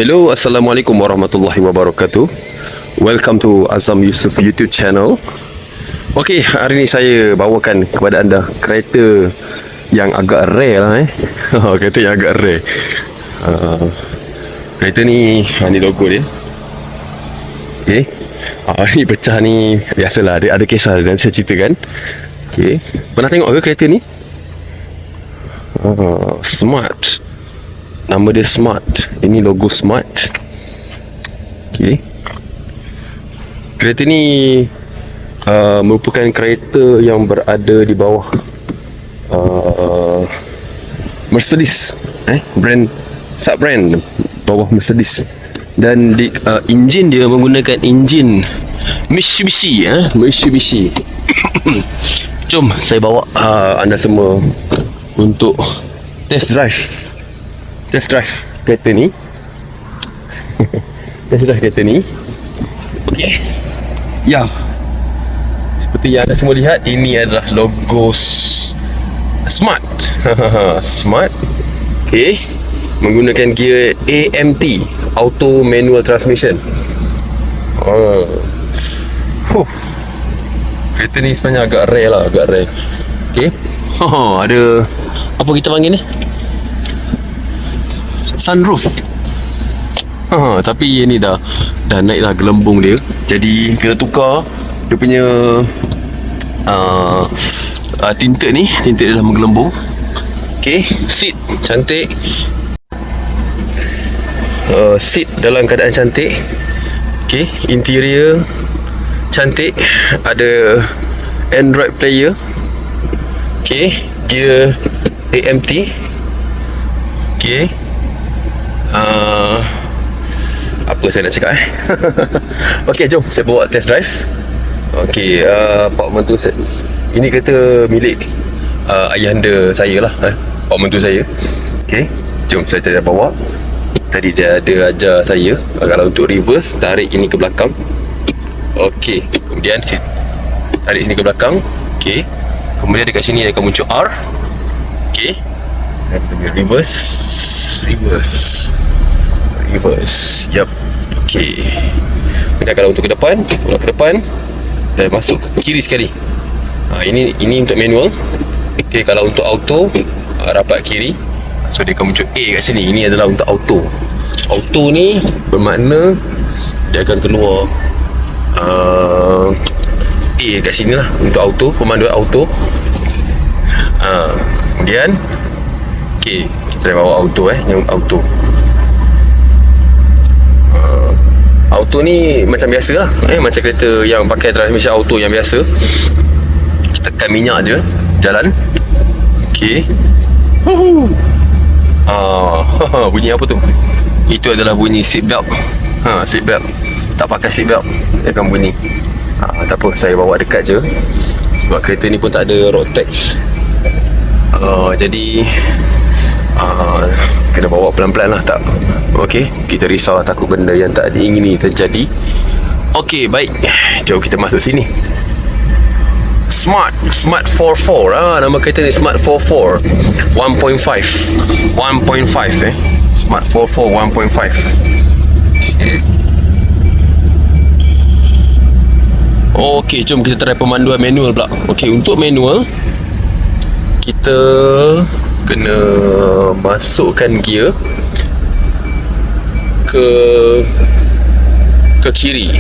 Hello, Assalamualaikum warahmatullahi wabarakatuh. Welcome to Azam Yusuf YouTube channel. Okey, hari ni saya bawakan kepada anda kereta yang agak rare lah kereta yang agak rare. Kereta ni, ni logo dia. Okey. Ni pecah ni, biasalah ada kisah dan saya ceritakan. Okey. Pernah tengok ke kereta ni? Smart. Nama dia Smart. Ini logo Smart. Okey. Kereta ni merupakan kereta yang berada di bawah Mercedes, brand, sub-brand bawah Mercedes. Dan di enjin dia menggunakan enjin Mitsubishi, Mitsubishi. Jom saya bawa anda semua untuk test drive kereta ni. Test drive kereta ni. Okey. Ya. Seperti yang anda semua lihat, ini adalah logo Smart. Smart. Okey. Menggunakan gear AMT, Auto Manual Transmission. Kereta ni sebenarnya agak rare lah, agak rare. Okey. Ada apa kita panggil ni? Sunroof. Tapi ni dah naik lah gelembung dia. Jadi kita tukar dia punya tinted ni. Tinted dia dah menggelembung. Okay, seat cantik. Seat dalam keadaan cantik. Okay, interior cantik. Ada Android player. Okay, gear AMT. Okay. Apa saya nak cakap Okey, jom saya bawa test drive. Okey, pak mentua saya, ini kereta milik ayahanda saya lah, pak mentua saya. Okey, jom saya bawa. Tadi dia ada ajar saya kalau untuk reverse, tarik ini ke belakang. Okey, kemudian tarik sini ke belakang. Okey, kemudian dekat sini akan muncul R. Okey, dan kita boleh reverse. Yup. Okey. Kemudian kalau untuk ke depan, pulang ke depan dan masuk ke kiri sekali. Ini untuk manual. Okey, kalau untuk auto, rapat kiri. So dia akan muncul A kat sini. Ini adalah untuk auto. Auto ni bermakna dia akan keluar A kat sini lah untuk auto, pemanduan auto. Kemudian okey, saya bawa auto yang auto. Auto ni macam biasa lah, macam kereta yang pakai transmission auto yang biasa. Kita tekan minyak je, jalan. Okey. Bunyi apa tu? Itu adalah bunyi seat belt. Seat belt. Tak pakai seat belt, dia akan bunyi. Tak apa, saya bawa dekat je. Sebab kereta ni pun tak ada road tax. Jadi kena bawa pelan-pelan lah, tak. Okey, kita risau lah, takut benda yang tak diingini terjadi. Okey, baik, jom kita masuk sini. Smart 44. Nama kereta ni Smart 44 1.5 Smart 44 1.5. Okey, jom kita try pemanduan manual pula. Okey, untuk manual kita kena masukkan gear ke kiri.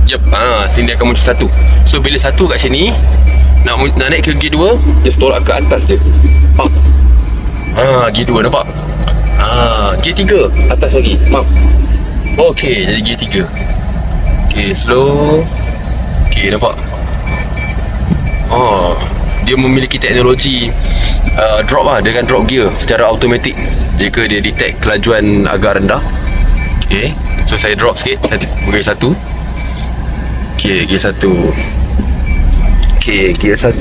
Yep, sini dia akan muncul satu. So bila satu kat sini, nak naik ke gear 2, just tolak ke atas je. Gear 2 nampak? Gear 3 atas lagi. Okey, jadi gear 3. Okey, slow. Okey, nampak? Dia memiliki teknologi drop lah. Dia akan drop gear secara automatik jika dia detect kelajuan agak rendah. Okay, so saya drop sikit, saya gear 1. Okay, gear 1. Okay, gear 1.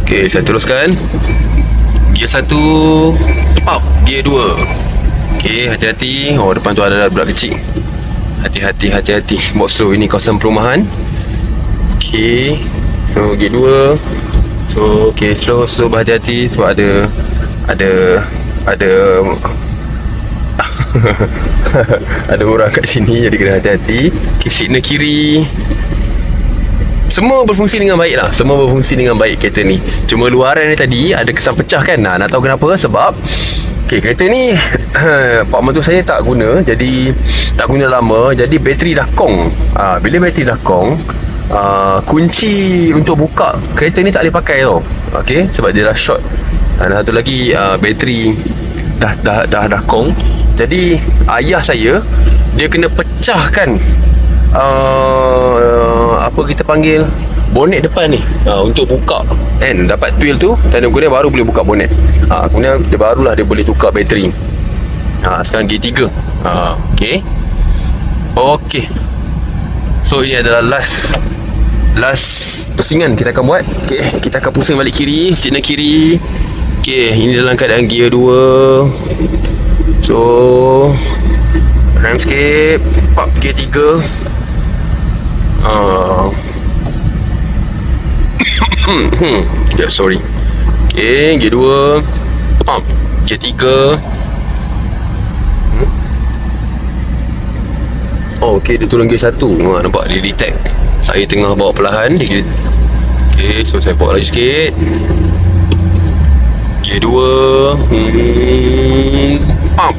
Okay, saya teruskan. Gear 1 up, gear 2. Okay, hati-hati. Depan tu ada budak kecil. Hati-hati. Bawa slow, ini kawasan perumahan. Okay, so gear 2. So okay, slow berhati-hati sebab ada Ada orang kat sini, jadi kena hati-hati. Okay, signal kiri. Semua berfungsi dengan baik lah. Semua berfungsi dengan baik kereta ni. Cuma luaran ni tadi ada kesan pecah kan. Nak tahu kenapa? Sebab kereta ni pak mentua saya tak guna. Jadi tak guna lama. Jadi bateri dah kong. Bila bateri dah kong, kunci untuk buka kereta ni tak boleh pakai tau. Sebab dia dah short. Dan satu lagi, bateri dah kong. Jadi ayah saya, dia kena pecahkan apa kita panggil, bonet depan ni, untuk buka kan. Dapat tuil tu, dan kemudian baru boleh buka bonet. Kemudian dia barulah dia boleh tukar bateri. Sekarang G3. Okay. So ini adalah last pusingan kita akan buat. Kita akan pusing balik kiri, signal kiri. Ini dalam keadaan gear 2. So rem sikit, pop gear 3. Sorry. Gear 2, pump gear 3. Dia turun gear 1. Nampak dia detect saya tengah bawa perlahan. So saya bawa lagi sikit. Gear 2, pump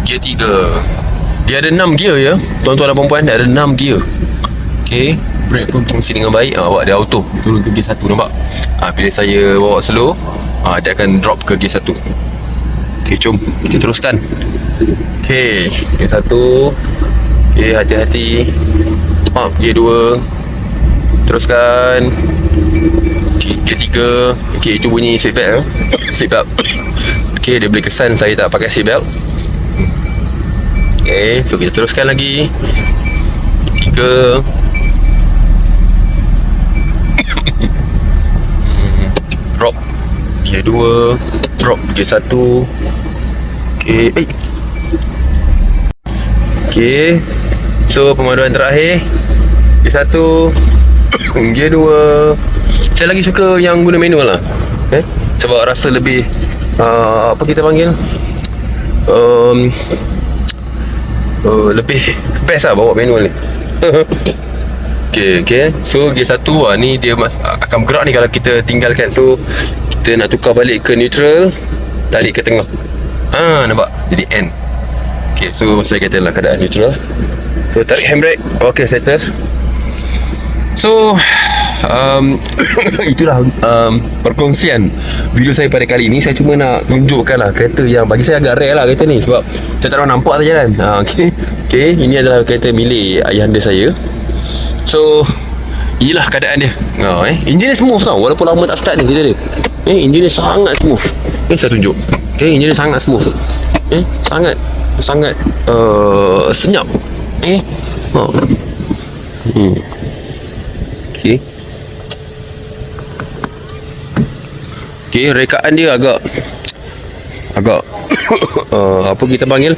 gear 3. Dia ada 6 gear ya, tuan-tuan dan puan-puan. Dia ada 6 gear. Brake pun fungsi dengan baik. Awak dia auto turun ke gear 1, nampak? Bila saya bawa slow, dia akan drop ke gear 1. Jom kita teruskan. Gear 1. Hati-hati. Pump gear 2. Teruskan. Gear 3. Itu bunyi seatbelt. Seatbelt. Dia boleh kesan saya tak pakai seatbelt. So kita teruskan lagi. Gear 3. Drop gear 2, drop gear 1. So pemaduan terakhir, gear 1, gear 2. Saya lagi suka yang guna manual lah, sebab rasa lebih apa kita panggil, lebih best lah bawa manual ni. So gear 1 ni dia akan bergerak ni kalau kita tinggalkan. So kita nak tukar balik ke neutral, tarik ke tengah. Nampak? Jadi N. So saya kata dalam keadaan neutral. So tarik handbrake. Settle. So itulah perkongsian video saya pada kali ini. Saya cuma nak tunjukkan lah kereta yang bagi saya agak rare lah kereta ni, sebab saya tak nampak saja kan. Ini adalah kereta milik ayahanda saya. So inilah keadaan dia. Enjin dia smooth tau, walaupun lama tak start ni kereta dia. Enjin dia sangat smooth. Saya tunjuk. Enjin dia sangat smooth. Sangat senyap. Rekaan dia agak apa kita panggil,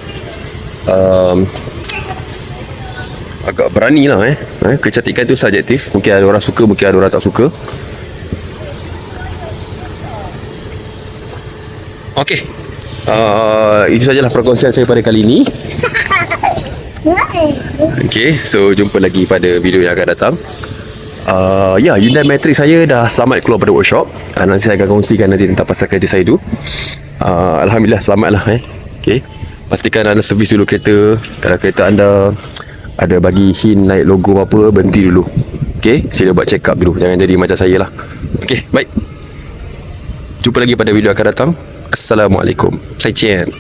agak berani lah. Kecantikan tu subjektif. Mungkin ada orang suka, mungkin ada orang tak suka. Itu sajalah perkongsian saya pada kali ini. So jumpa lagi pada video yang akan datang. Hyundai Matrix saya dah selamat keluar pada workshop. Nanti saya akan kongsikan nanti tentang pasal kereta saya tu. Alhamdulillah selamat lah. Pastikan anda servis dulu kereta. Kalau kereta anda ada bagi hint naik logo apa, berhenti dulu. Sila buat check up dulu. Jangan jadi macam saya lah. Baik. Jumpa lagi pada video akan datang. Assalamualaikum. 再见